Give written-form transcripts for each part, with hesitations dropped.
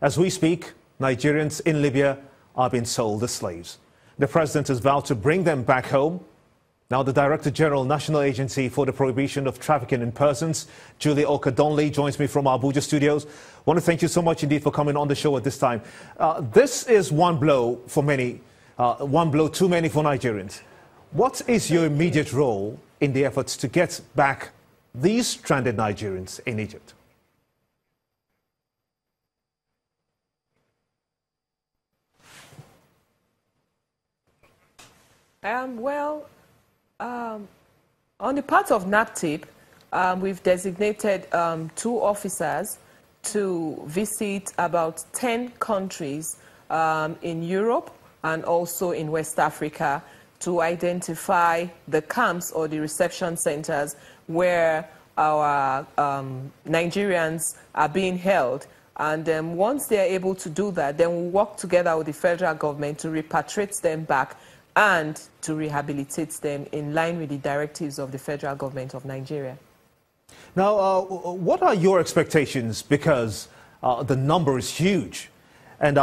As we speak, Nigerians in Libya are being sold as slaves. The president has vowed to bring them back home. Now, the Director General, National Agency for the Prohibition of Trafficking in Persons, Julie Oka-Donley, joins me from our Abuja studios. I want to thank you so much indeed for coming on the show at this time. This is one blow for many, one blow too many for Nigerians. What is your immediate role in the efforts to get back these stranded Nigerians in Egypt? On the part of NAPTIP, we've designated 2 officers to visit about 10 countries in Europe and also in West Africa to identify the camps or the reception centers where our Nigerians are being held. And once they're able to do that, then we'll work together with the federal government to repatriate them back and to rehabilitate them in line with the directives of the federal government of Nigeria. Now, what are your expectations? Because the number is huge and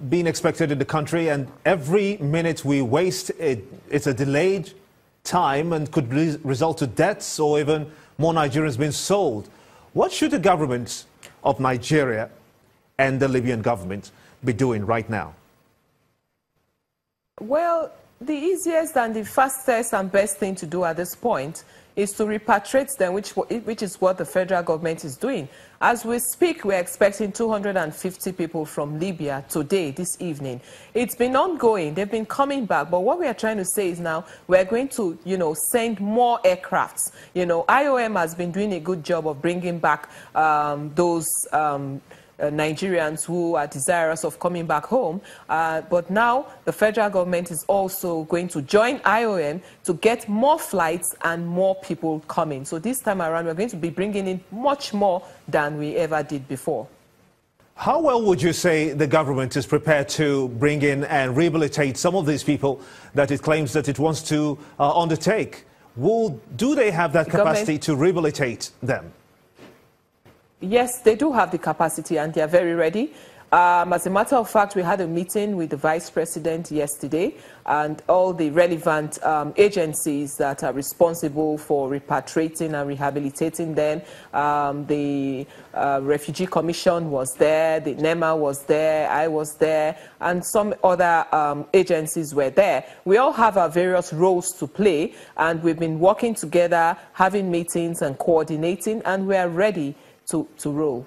being expected in the country, and every minute we waste, it's a delayed time and could result to deaths or even more Nigerians being sold. What should the government of Nigeria and the Libyan government be doing right now? Well, the easiest and the fastest and best thing to do at this point is to repatriate them, which is what the federal government is doing. As we speak, we're expecting 250 people from Libya today, this evening. It's been ongoing. They've been coming back. But what we are trying to say is now we're going to, send more aircrafts. IOM has been doing a good job of bringing back those Nigerians who are desirous of coming back home. But now the federal government is also going to join IOM to get more flights and more people coming. So this time around, we're going to be bringing in much more than we ever did before. How well would you say the government is prepared to bring in and rehabilitate some of these people that it claims that it wants to undertake? Do they have that capacity to rehabilitate them? Yes, they do have the capacity and they are very ready. As a matter of fact, we had a meeting with the Vice President yesterday and all the relevant agencies that are responsible for repatriating and rehabilitating them. The Refugee Commission was there, the NEMA was there, I was there, and some other agencies were there. We all have our various roles to play, and we've been working together, having meetings and coordinating, and we are ready to roll.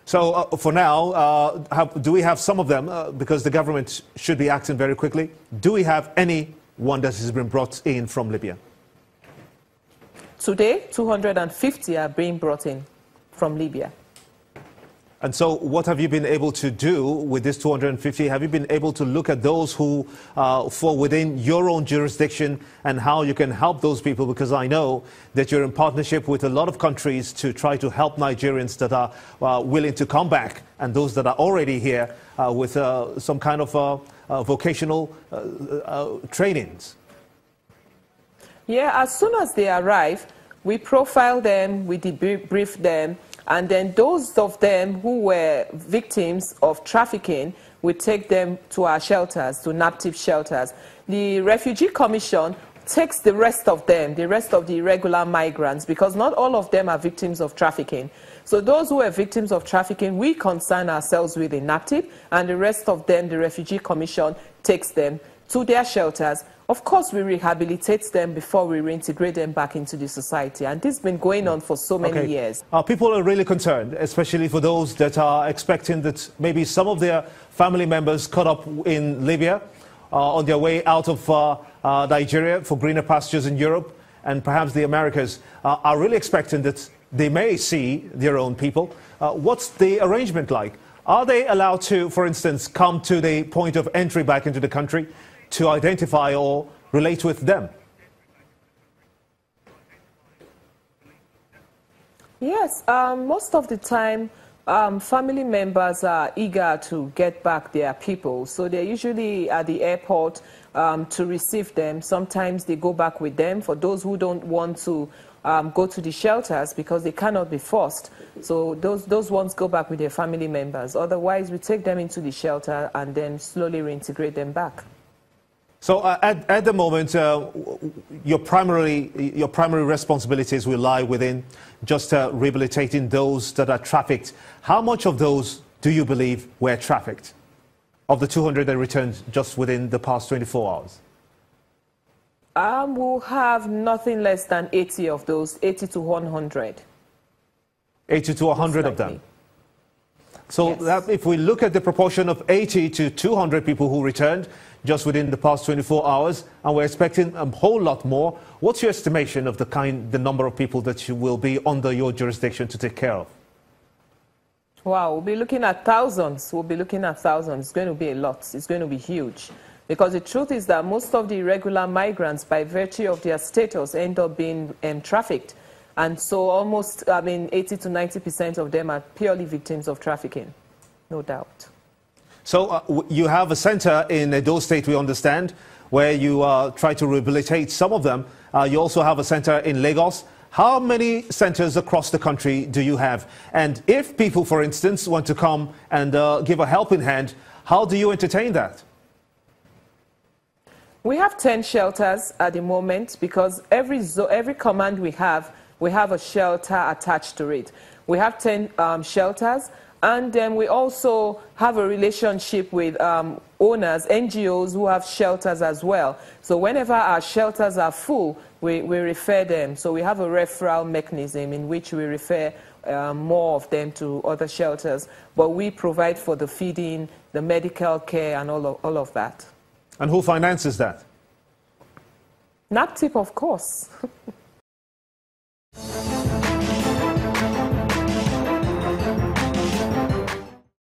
So for now, do we have some of them? Because the government should be acting very quickly. Do we have anyone that has been brought in from Libya? Today, 250 are being brought in from Libya. And so what have you been able to do with this 250? Have you been able to look at those who fall within your own jurisdiction and how you can help those people? Because I know that you're in partnership with a lot of countries to try to help Nigerians that are willing to come back and those that are already here with some kind of vocational trainings. Yeah, as soon as they arrive, we profile them, we debrief them, and then those of them who were victims of trafficking, we take them to our shelters, to NAPTIP shelters. The Refugee Commission takes the rest of them, the rest of the irregular migrants, because not all of them are victims of trafficking. So those who are victims of trafficking, we concern ourselves with in NAPTIP, and the rest of them, the Refugee Commission takes them to their shelters. Of course, we rehabilitate them before we reintegrate them back into the society. And this has been going on for so many years. People are really concerned, especially for those that are expecting that maybe some of their family members caught up in Libya on their way out of Nigeria for greener pastures in Europe and perhaps the Americas are really expecting that they may see their own people. What's the arrangement like? Are they allowed to, for instance, come to the point of entry back into the country to identify or relate with them? Yes, most of the time family members are eager to get back their people, so they're usually at the airport to receive them. Sometimes they go back with them. For those who don't want to go to the shelters because they cannot be forced. So those ones go back with their family members. Otherwise, we take them into the shelter and then slowly reintegrate them back. So at the moment, your primary responsibilities will lie within just rehabilitating those that are trafficked. How much of those do you believe were trafficked? Of the 200 that returned just within the past 24 hours? We'll have nothing less than 80 of those, 80 to 100. 80 to 100 of them? So yes. That if we look at the proportion of 80 to 200 people who returned just within the past 24 hours, and we're expecting a whole lot more, what's your estimation of the number of people that you will be under your jurisdiction to take care of? Wow, we'll be looking at thousands. We'll be looking at thousands. It's going to be a lot. It's going to be huge. Because the truth is that most of the irregular migrants, by virtue of their status, end up being trafficked. And so almost, 80 to 90% of them are purely victims of trafficking, no doubt. So you have a center in Edo State, we understand, where you try to rehabilitate some of them. You also have a center in Lagos. How many centers across the country do you have? And if people, for instance, want to come and give a helping hand, how do you entertain that? We have 10 shelters at the moment because every command we have a shelter attached to it. We have 10 shelters, and then we also have a relationship with owners, NGOs who have shelters as well. So whenever our shelters are full, we refer them. So we have a referral mechanism in which we refer more of them to other shelters. But we provide for the feeding, the medical care, and all of that. And who finances that? NAPTIP, of course.